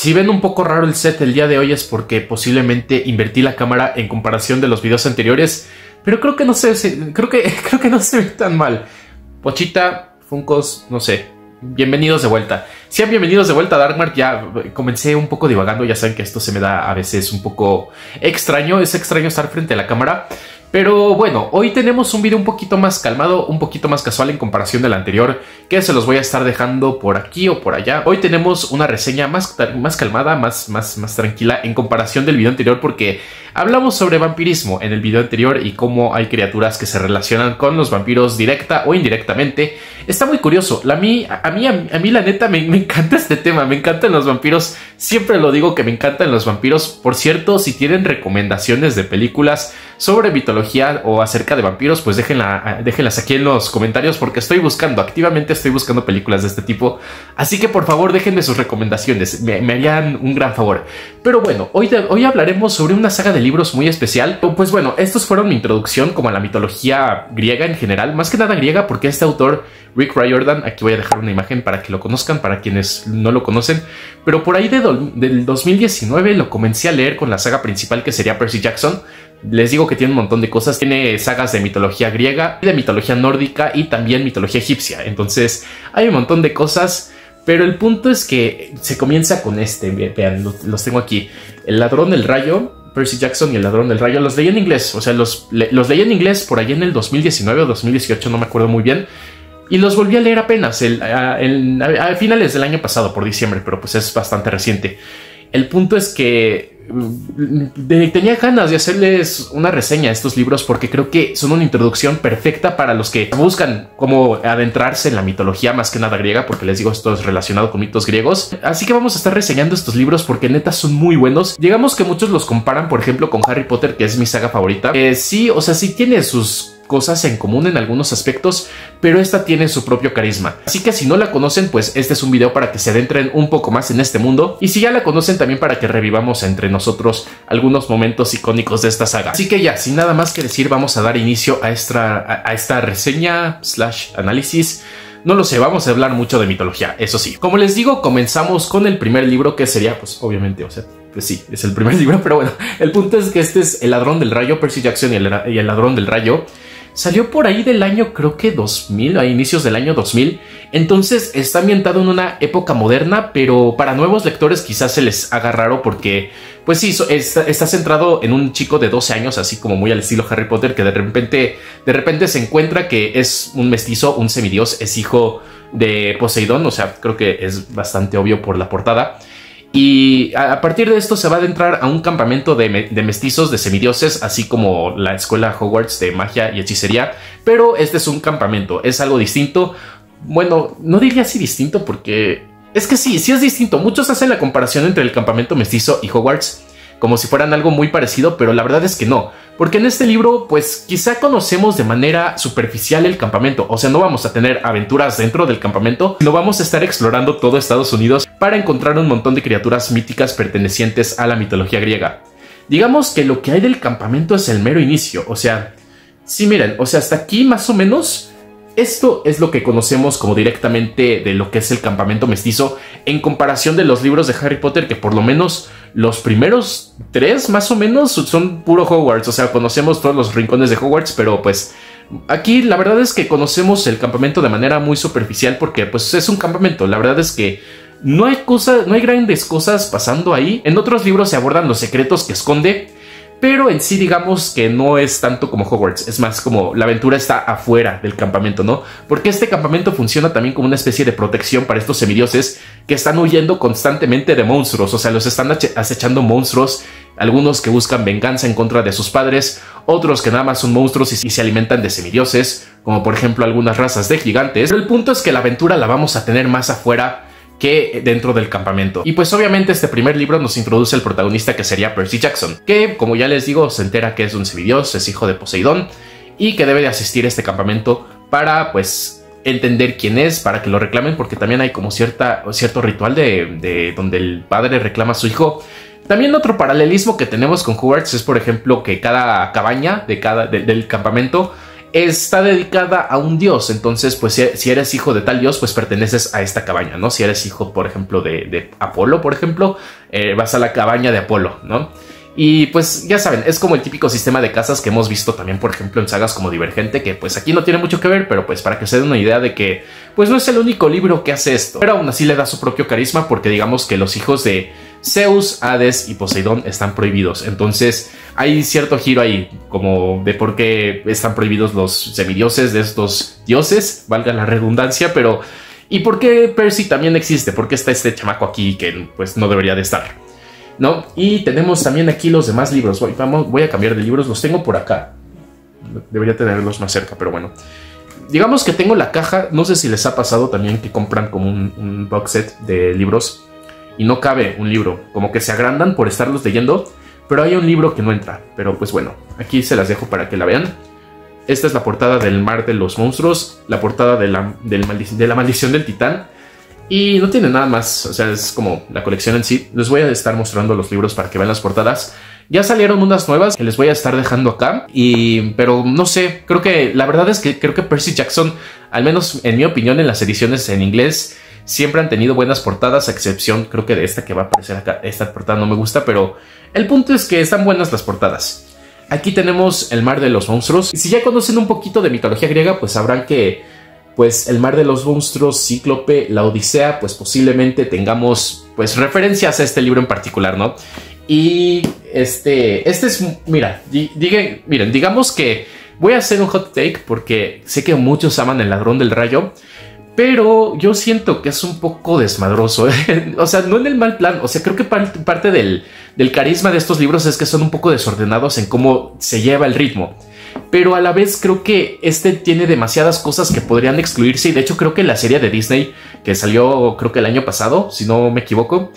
Si ven un poco raro el set el día de hoy es porque posiblemente invertí la cámara en comparación de los videos anteriores, pero creo que no creo que no se ve tan mal. Pochita, Funkos, no sé. Bienvenidos de vuelta. Sean bienvenidos de vuelta a Darkmark. Ya comencé un poco divagando. Ya saben que esto se me da a veces un poco extraño. Es extraño estar frente a la cámara. Pero bueno, hoy tenemos un video un poquito más calmado, un poquito más casual en comparación del anterior, que se los voy a estar dejando por aquí o por allá. Hoy tenemos una reseña más calmada, más tranquila en comparación del video anterior, porque hablamos sobre vampirismo en el video anterior y cómo hay criaturas que se relacionan con los vampiros directa o indirectamente. Está muy curioso. A mí la neta me encanta este tema, me encantan los vampiros. Siempre lo digo que me encantan los vampiros. Por cierto, si tienen recomendaciones de películas sobre mitología o acerca de vampiros, pues déjenlas aquí en los comentarios, porque activamente estoy buscando películas de este tipo. Así que por favor déjenme sus recomendaciones, me harían un gran favor. Pero bueno, hoy hablaremos sobre una saga de libros muy especial. Pues bueno, estos fueron mi introducción como a la mitología griega en general, más que nada griega, porque este autor, Rick Riordan, aquí voy a dejar una imagen para que lo conozcan, para quienes no lo conocen, pero por ahí del 2019 lo comencé a leer con la saga principal, que sería Percy Jackson. Les digo que tiene un montón de cosas, tiene sagas de mitología griega, de mitología nórdica y también mitología egipcia, entonces hay un montón de cosas, pero el punto es que se comienza con vean, los tengo aquí, El ladrón del rayo, Percy Jackson y El ladrón del rayo. Los leí en inglés, o sea, los leí en inglés por ahí en el 2019 o 2018, no me acuerdo muy bien. Y los volví a leer apenas a finales del año pasado, por diciembre, pero pues es bastante reciente. El punto es que tenía ganas de hacerles una reseña a estos libros, porque creo que son una introducción perfecta para los que buscan cómo adentrarse en la mitología, más que nada griega, porque les digo, esto es relacionado con mitos griegos. Así que vamos a estar reseñando estos libros porque neta son muy buenos. Digamos que muchos los comparan, por ejemplo, con Harry Potter, que es mi saga favorita. Sí, o sea, sí tiene sus cosas en común en algunos aspectos, pero esta tiene su propio carisma. Así que si no la conocen, pues este es un video para que se adentren un poco más en este mundo, y si ya la conocen, también para que revivamos entre nosotros algunos momentos icónicos de esta saga. Así que ya, sin nada más que decir, vamos a dar inicio a esta reseña / análisis. No lo sé, vamos a hablar mucho de mitología, eso sí. Como les digo, comenzamos con el primer libro, que sería, pues obviamente, o sea, pues sí, es el primer libro, pero bueno, el punto es que este es El ladrón del rayo, Percy Jackson y el ladrón del rayo. Salió por ahí del año, creo que 2000, a inicios del año 2000. Entonces está ambientado en una época moderna, pero para nuevos lectores quizás se les haga raro, porque pues sí, está centrado en un chico de 12 años, así como muy al estilo Harry Potter, que de repente se encuentra que es un mestizo, un semidios, es hijo de Poseidón. O sea, creo que es bastante obvio por la portada. Y a partir de esto se va a adentrar a un campamento de mestizos, de semidioses, así como la escuela Hogwarts de magia y hechicería. Pero este es un campamento, es algo distinto. Bueno, no diría así distinto, porque es que sí es distinto. Muchos hacen la comparación entre el campamento mestizo y Hogwarts como si fueran algo muy parecido, pero la verdad es que no, porque en este libro pues quizá conocemos de manera superficial el campamento. O sea, no vamos a tener aventuras dentro del campamento, no vamos a estar explorando todo Estados Unidos para encontrar un montón de criaturas míticas pertenecientes a la mitología griega. Digamos que lo que hay del campamento es el mero inicio. O sea, sí, miren, o sea, hasta aquí más o menos esto es lo que conocemos como directamente de lo que es el campamento mestizo, en comparación de los libros de Harry Potter, que por lo menos los primeros 3 más o menos son puro Hogwarts. O sea, conocemos todos los rincones de Hogwarts, pero pues aquí la verdad es que conocemos el campamento de manera muy superficial, porque pues es un campamento. La verdad es que no hay grandes cosas pasando ahí. En otros libros se abordan los secretos que esconde, pero en sí digamos que no es tanto como Hogwarts. Es más como la aventura está afuera del campamento, ¿no? Porque este campamento funciona también como una especie de protección para estos semidioses que están huyendo constantemente de monstruos. O sea, los están acechando monstruos, algunos que buscan venganza en contra de sus padres, otros que nada más son monstruos y se alimentan de semidioses, como por ejemplo algunas razas de gigantes. Pero el punto es que la aventura la vamos a tener más afuera que dentro del campamento. Y pues obviamente este primer libro nos introduce al protagonista, que sería Percy Jackson, que como ya les digo, se entera que es un semidios, es hijo de Poseidón, y que debe de asistir a este campamento para pues entender quién es, para que lo reclamen, porque también hay como cierto ritual de donde el padre reclama a su hijo. También otro paralelismo que tenemos con Hogwarts es, por ejemplo, que cada cabaña del campamento está dedicada a un dios. Entonces, pues si eres hijo de tal dios, pues perteneces a esta cabaña, ¿no? Si eres hijo, por ejemplo, de Apolo, por ejemplo, vas a la cabaña de Apolo, ¿no? Y pues ya saben, es como el típico sistema de casas que hemos visto también, por ejemplo, en sagas como Divergente, que pues aquí no tiene mucho que ver, pero pues para que se den una idea de que pues no es el único libro que hace esto, pero aún así le da su propio carisma, porque digamos que los hijos de Zeus, Hades y Poseidón están prohibidos. Entonces hay cierto giro ahí, como de por qué están prohibidos los semidioses de estos dioses, valga la redundancia, pero ¿y por qué Percy también existe? ¿Por qué está este chamaco aquí que pues no debería de estar? ¿No? Y tenemos también aquí los demás libros. Voy a cambiar de libros, los tengo por acá. Debería tenerlos más cerca, pero bueno. Digamos que tengo la caja, no sé si les ha pasado también que compran como un box set de libros y no cabe un libro, como que se agrandan por estarlos leyendo, pero hay un libro que no entra. Pero pues bueno, aquí se las dejo para que la vean. Esta es la portada del Mar de los Monstruos, la portada de la Maldición del Titán. Y no tiene nada más, o sea, es como la colección en sí. Les voy a estar mostrando los libros para que vean las portadas. Ya salieron unas nuevas que les voy a estar dejando acá. Pero no sé, creo que la verdad es que creo que Percy Jackson, al menos en mi opinión, en las ediciones en inglés, siempre han tenido buenas portadas, a excepción creo que de esta que va a aparecer acá. Esta portada no me gusta, pero el punto es que están buenas las portadas. Aquí tenemos el Mar de los Monstruos. Y si ya conocen un poquito de mitología griega, pues sabrán que pues el Mar de los Monstruos, Cíclope, la Odisea, pues posiblemente tengamos pues referencias a este libro en particular, ¿no? Y este es, miren, digamos que voy a hacer un hot take porque sé que muchos aman El Ladrón del Rayo, pero yo siento que es un poco desmadroso, o sea, no en el mal plan, o sea, creo que parte del carisma de estos libros es que son un poco desordenados en cómo se lleva el ritmo. Pero a la vez creo que este tiene demasiadas cosas que podrían excluirse. Y de hecho creo que la serie de Disney que salió creo que el año pasado, si no me equivoco,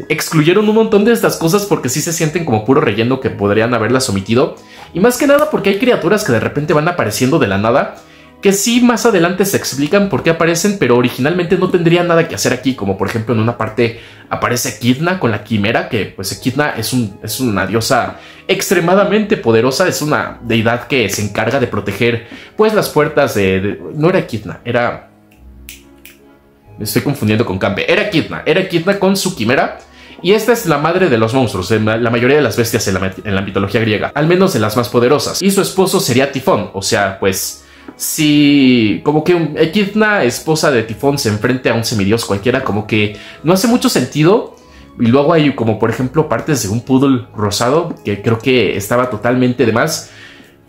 excluyeron un montón de estas cosas porque sí se sienten como puro relleno que podrían haberlas omitido. Y más que nada porque hay criaturas que de repente van apareciendo de la nada, que sí más adelante se explican por qué aparecen, pero originalmente no tendrían nada que hacer aquí. Como por ejemplo en una parte aparece Echidna con la quimera, que pues Echidna es una diosa extremadamente poderosa, es una deidad que se encarga de proteger pues las puertas no era Echidna, me estoy confundiendo con Campe, era Echidna con su quimera. Y esta es la madre de los monstruos, la mayoría de las bestias en la mitología griega, al menos de las más poderosas. Y su esposo sería Tifón, o sea, pues si como que Echidna, esposa de Tifón, se enfrente a un semidios cualquiera, como que no hace mucho sentido. Y luego hay como por ejemplo partes de un poodle rosado que creo que estaba totalmente de más.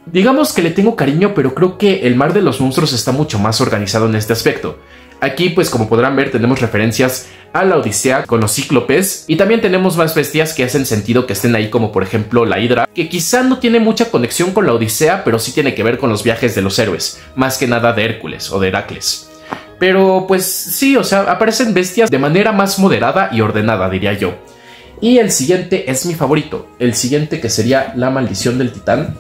Digamos que le tengo cariño, pero creo que el Mar de los Monstruos está mucho más organizado en este aspecto. Aquí pues como podrán ver tenemos referencias a la Odisea con los cíclopes, y también tenemos más bestias que hacen sentido que estén ahí, como por ejemplo la Hidra, que quizá no tiene mucha conexión con la Odisea, pero sí tiene que ver con los viajes de los héroes, más que nada de Hércules o de Heracles. Pero pues sí, o sea, aparecen bestias de manera más moderada y ordenada, diría yo. Y el siguiente es mi favorito, el siguiente que sería La Maldición del Titán,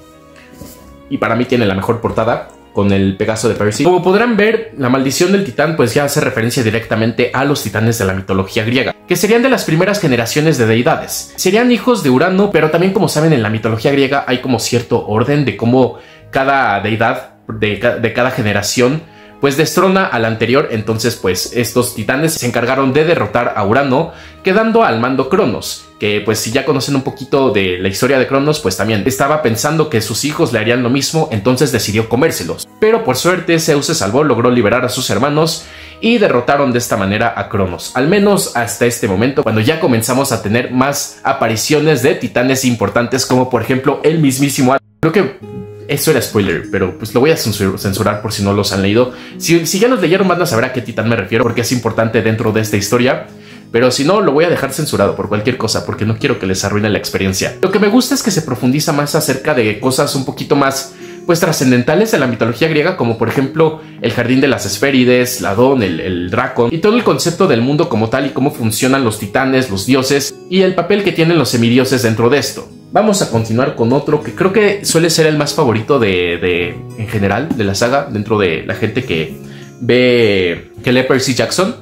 y para mí tiene la mejor portada, con el Pegaso de Percy. Como podrán ver, La Maldición del Titán pues ya hace referencia directamente a los titanes de la mitología griega, que serían de las primeras generaciones de deidades. Serían hijos de Urano, pero también, como saben, en la mitología griega hay como cierto orden de cómo cada deidad de cada generación pues destrona al anterior. Entonces pues estos titanes se encargaron de derrotar a Urano, quedando al mando Cronos, que pues si ya conocen un poquito de la historia de Cronos, pues también estaba pensando que sus hijos le harían lo mismo, entonces decidió comérselos. Pero por suerte Zeus se salvó, logró liberar a sus hermanos y derrotaron de esta manera a Cronos, al menos hasta este momento, cuando ya comenzamos a tener más apariciones de titanes importantes, como por ejemplo el mismísimo Hades. Creo que eso era spoiler, pero pues lo voy a censurar por si no los han leído. Si ya los leyeron, van a saber a qué titán me refiero, porque es importante dentro de esta historia. Pero si no, lo voy a dejar censurado por cualquier cosa, porque no quiero que les arruine la experiencia. Lo que me gusta es que se profundiza más acerca de cosas un poquito más pues trascendentales de la mitología griega, como por ejemplo el jardín de las Hespérides, Ladón, el Drácon, y todo el concepto del mundo como tal y cómo funcionan los titanes, los dioses y el papel que tienen los semidioses dentro de esto. Vamos a continuar con otro que creo que suele ser el más favorito en general de la saga, dentro de la gente que lee Percy Jackson,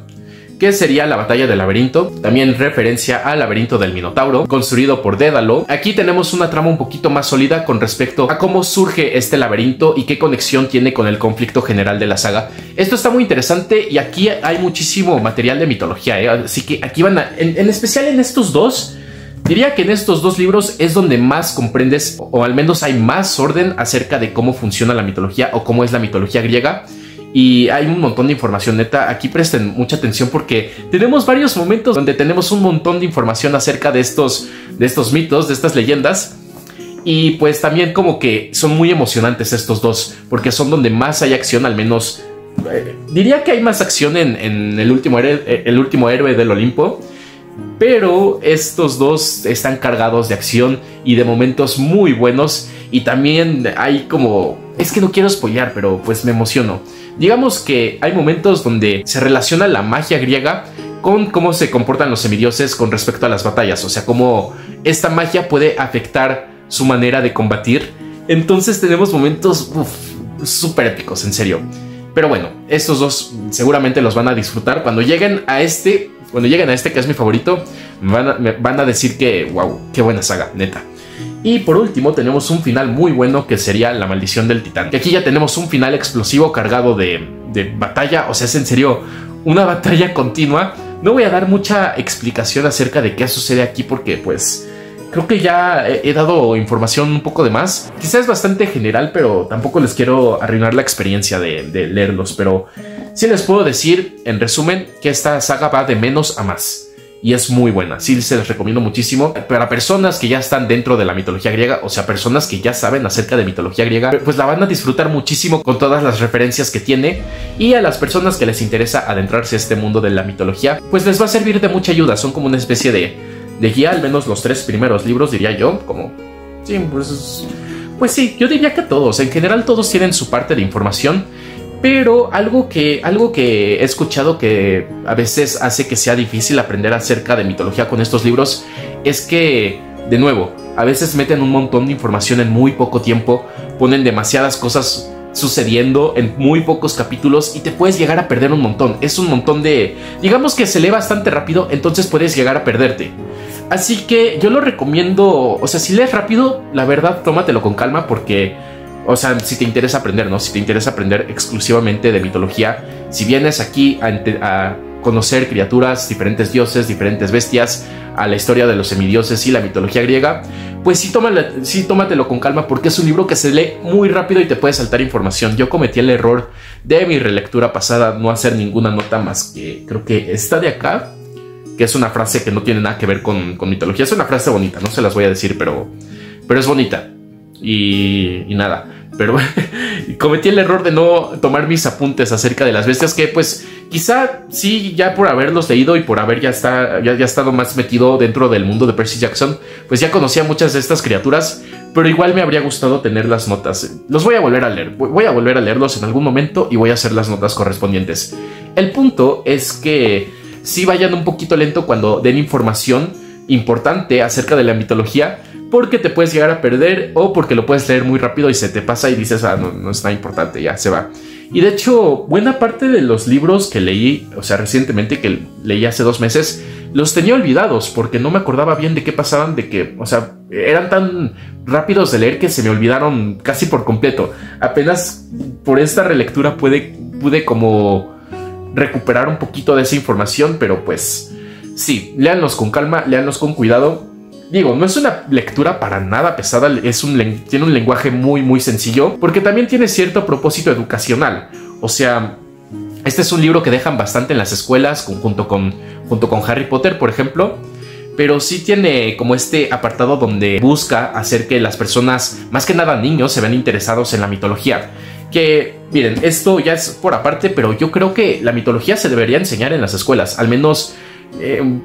que sería la batalla del laberinto, también referencia al laberinto del Minotauro, construido por Dédalo. Aquí tenemos una trama un poquito más sólida con respecto a cómo surge este laberinto y qué conexión tiene con el conflicto general de la saga. Esto está muy interesante y aquí hay muchísimo material de mitología, así que aquí van a, en especial en estos dos, diría que en estos dos libros es donde más comprendes, o al menos hay más orden acerca de cómo funciona la mitología o cómo es la mitología griega. Y hay un montón de información, neta, aquí presten mucha atención porque tenemos varios momentos donde tenemos un montón de información acerca de estos mitos, de estas leyendas. Y pues también como que son muy emocionantes estos dos, porque son donde más hay acción, al menos diría que hay más acción en el último héroe del Olimpo. Pero estos dos están cargados de acción y de momentos muy buenos. Y también hay como... es que no quiero spoilear, pero pues me emociono. Digamos que hay momentos donde se relaciona la magia griega con cómo se comportan los semidioses con respecto a las batallas. O sea, cómo esta magia puede afectar su manera de combatir. Entonces tenemos momentos súper épicos, en serio. Pero bueno, estos dos seguramente los van a disfrutar. Cuando lleguen a este, que es mi favorito, me van a decir que, wow, qué buena saga, neta. Y por último tenemos un final muy bueno que sería La Maldición del Titán. Que aquí ya tenemos un final explosivo cargado de batalla. O sea, es en serio una batalla continua. No voy a dar mucha explicación acerca de qué sucede aquí porque pues creo que ya he dado información un poco de más. Quizás es bastante general, pero tampoco les quiero arruinar la experiencia de leerlos. Pero sí les puedo decir, en resumen, que esta saga va de menos a más. Y es muy buena, sí se les recomiendo muchísimo. Para personas que ya están dentro de la mitología griega, o sea, personas que ya saben acerca de mitología griega, pues la van a disfrutar muchísimo con todas las referencias que tiene. Y a las personas que les interesa adentrarse a este mundo de la mitología, pues les va a servir de mucha ayuda. Son como una especie de guía, al menos los 3 primeros libros, diría yo. Como, sí, pues sí, yo diría que todos, en general todos tienen su parte de información. Pero algo que he escuchado que a veces hace que sea difícil aprender acerca de mitología con estos libros es que, de nuevo, a veces meten un montón de información en muy poco tiempo, ponen demasiadas cosas sucediendo en muy pocos capítulos y te puedes llegar a perder un montón. Es un montón de... digamos que se lee bastante rápido, entonces puedes llegar a perderte. Así que yo lo recomiendo, o sea, si lees rápido, la verdad, tómatelo con calma porque... o sea, si te interesa aprender, ¿no? Si te interesa aprender exclusivamente de mitología, si vienes aquí a conocer criaturas, diferentes dioses, diferentes bestias, a la historia de los semidioses y la mitología griega, pues sí, tómatelo con calma porque es un libro que se lee muy rápido y te puede saltar información. Yo cometí el error de mi relectura pasada no hacer ninguna nota más que creo que esta de acá, que es una frase que no tiene nada que ver con mitología. Es una frase bonita, no se las voy a decir, pero es bonita. Y nada, pero cometí el error de no tomar mis apuntes acerca de las bestias, que pues quizá sí, ya por haberlos leído y por haber ya estado más metido dentro del mundo de Percy Jackson, pues ya conocía muchas de estas criaturas, pero igual me habría gustado tener las notas. Los voy a volver a leer, voy a volver a leerlos en algún momento y voy a hacer las notas correspondientes. El punto es que sí vayan un poquito lento cuando den información importante acerca de la mitología, porque te puedes llegar a perder o porque lo puedes leer muy rápido y se te pasa y dices, no es nada importante, ya se va. Y de hecho, buena parte de los libros que leí, o sea, recientemente, que leí hace 2 meses, los tenía olvidados porque no me acordaba bien de qué pasaban, de que, o sea, eran tan rápidos de leer que se me olvidaron casi por completo. Apenas por esta relectura pude como recuperar un poquito de esa información, pero pues sí, léanlos con calma, léanlos con cuidado. Digo, no es una lectura para nada pesada, tiene un lenguaje muy muy sencillo, porque también tiene cierto propósito educacional. O sea, este es un libro que dejan bastante en las escuelas, junto con Harry Potter, por ejemplo, pero sí tiene como este apartado donde busca hacer que las personas, más que nada niños, se vean interesados en la mitología. Que, miren, esto ya es por aparte, pero yo creo que la mitología se debería enseñar en las escuelas, al menos...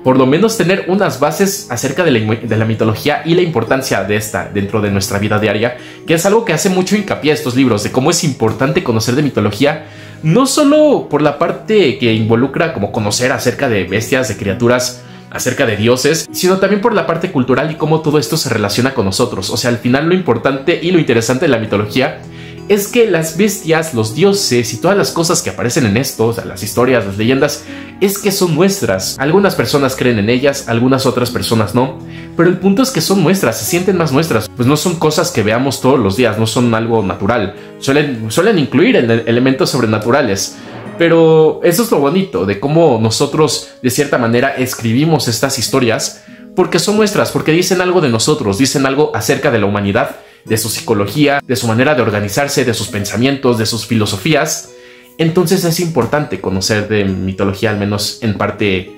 por lo menos tener unas bases acerca de la mitología y la importancia de esta dentro de nuestra vida diaria, que es algo que hace mucho hincapié a estos libros, de cómo es importante conocer de mitología, no solo por la parte que involucra como conocer acerca de bestias, de criaturas, acerca de dioses, sino también por la parte cultural y cómo todo esto se relaciona con nosotros. O sea, al final lo importante y lo interesante de la mitología es que las bestias, los dioses y todas las cosas que aparecen en esto, o sea, las historias, las leyendas, es que son nuestras. Algunas personas creen en ellas, algunas otras personas no, pero el punto es que son nuestras, se sienten más nuestras, pues no son cosas que veamos todos los días, no son algo natural, suelen incluir elementos sobrenaturales. Pero eso es lo bonito de cómo nosotros de cierta manera escribimos estas historias, porque son nuestras, porque dicen algo de nosotros, dicen algo acerca de la humanidad, de su psicología, de su manera de organizarse, de sus pensamientos, de sus filosofías. Entonces es importante conocer de mitología, al menos en parte,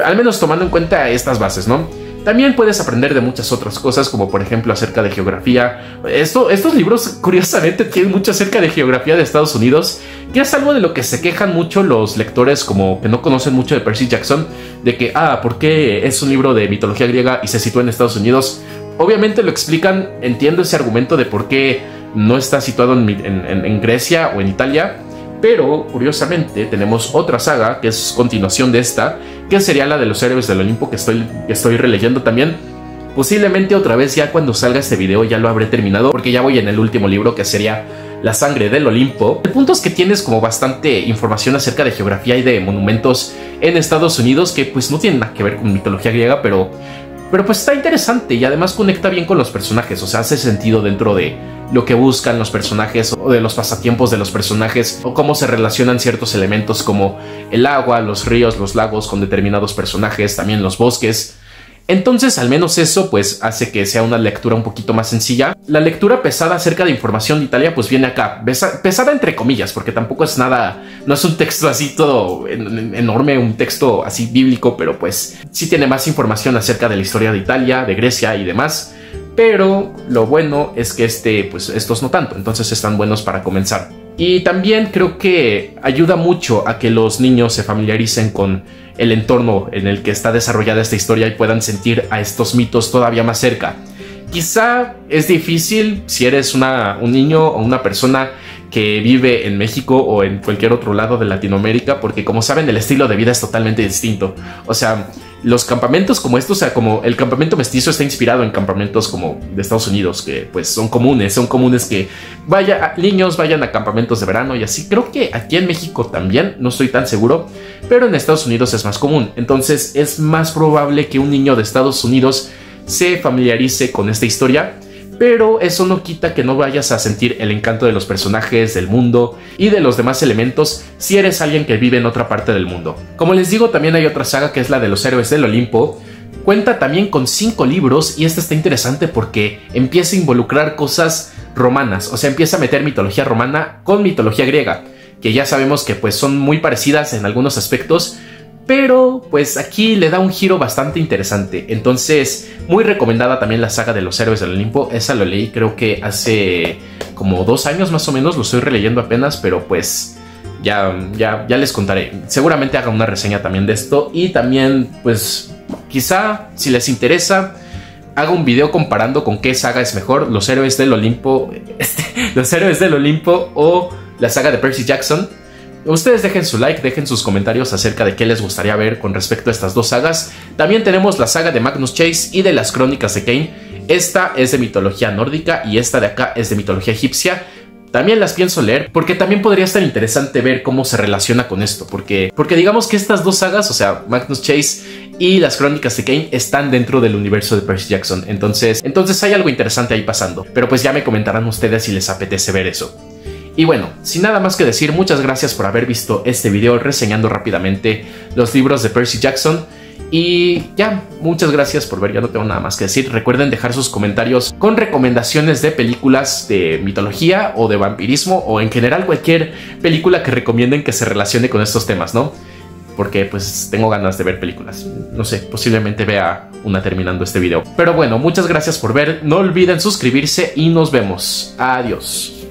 al menos tomando en cuenta estas bases, ¿no? También puedes aprender de muchas otras cosas, como por ejemplo acerca de geografía. Estos libros, curiosamente, tienen mucho acerca de geografía de Estados Unidos, que es algo de lo que se quejan mucho los lectores, como que no conocen mucho de Percy Jackson, de que, ¿por qué es un libro de mitología griega y se sitúa en Estados Unidos? Obviamente lo explican, entiendo ese argumento de por qué no está situado en Grecia o en Italia, pero curiosamente tenemos otra saga que es continuación de esta, que sería la de los héroes del Olimpo, que estoy releyendo también. Posiblemente otra vez ya cuando salga este video ya lo habré terminado, porque ya voy en el último libro, que sería La sangre del Olimpo. El punto es que tienes como bastante información acerca de geografía y de monumentos en Estados Unidos que pues no tienen nada que ver con mitología griega, pero pues está interesante y además conecta bien con los personajes, o sea, hace sentido dentro de lo que buscan los personajes o de los pasatiempos de los personajes o cómo se relacionan ciertos elementos como el agua, los ríos, los lagos con determinados personajes, también los bosques. Entonces, al menos eso pues hace que sea una lectura un poquito más sencilla. La lectura pesada acerca de información de Italia pues viene acá, pesada entre comillas, porque tampoco es nada, no es un texto así todo enorme, un texto así bíblico, pero pues sí tiene más información acerca de la historia de Italia, de Grecia y demás. Pero lo bueno es que estos no tanto, entonces están buenos para comenzar. Y también creo que ayuda mucho a que los niños se familiaricen con el entorno en el que está desarrollada esta historia y puedan sentir a estos mitos todavía más cerca. Quizá es difícil si eres un niño o una persona que vive en México o en cualquier otro lado de Latinoamérica, porque como saben el estilo de vida es totalmente distinto. O sea, los campamentos como estos, o sea, como el campamento mestizo está inspirado en campamentos como de Estados Unidos, que pues son comunes que niños vayan a campamentos de verano y así. Creo que aquí en México también, no estoy tan seguro, pero en Estados Unidos es más común. Entonces es más probable que un niño de Estados Unidos se familiarice con esta historia, pero eso no quita que no vayas a sentir el encanto de los personajes, del mundo y de los demás elementos si eres alguien que vive en otra parte del mundo. Como les digo, también hay otra saga que es la de los héroes del Olimpo. Cuenta también con 5 libros y esta está interesante porque empieza a involucrar cosas romanas, o sea, empieza a meter mitología romana con mitología griega, que ya sabemos que pues son muy parecidas en algunos aspectos, pero pues aquí le da un giro bastante interesante. Entonces, muy recomendada también la saga de los héroes del Olimpo. Esa lo leí creo que hace como 2 años más o menos, lo estoy releyendo apenas, pero pues ya les contaré. Seguramente haga una reseña también de esto y también pues quizá si les interesa haga un video comparando con qué saga es mejor, los héroes del Olimpo, los héroes del Olimpo o la saga de Percy Jackson. Ustedes dejen su like, dejen sus comentarios acerca de qué les gustaría ver con respecto a estas dos sagas. También tenemos la saga de Magnus Chase y de las crónicas de Kane. Esta es de mitología nórdica y esta de acá es de mitología egipcia. También las pienso leer porque también podría estar interesante ver cómo se relaciona con esto. Porque digamos que estas dos sagas, o sea, Magnus Chase y las crónicas de Kane, están dentro del universo de Percy Jackson. Entonces hay algo interesante ahí pasando. Pero pues ya me comentarán ustedes si les apetece ver eso. Y bueno, sin nada más que decir, muchas gracias por haber visto este video reseñando rápidamente los libros de Percy Jackson. Y ya, muchas gracias por ver, ya no tengo nada más que decir. Recuerden dejar sus comentarios con recomendaciones de películas de mitología o de vampirismo o en general cualquier película que recomienden que se relacione con estos temas, ¿no? Porque pues tengo ganas de ver películas. No sé, posiblemente vea una terminando este video. Pero bueno, muchas gracias por ver, no olviden suscribirse y nos vemos. Adiós.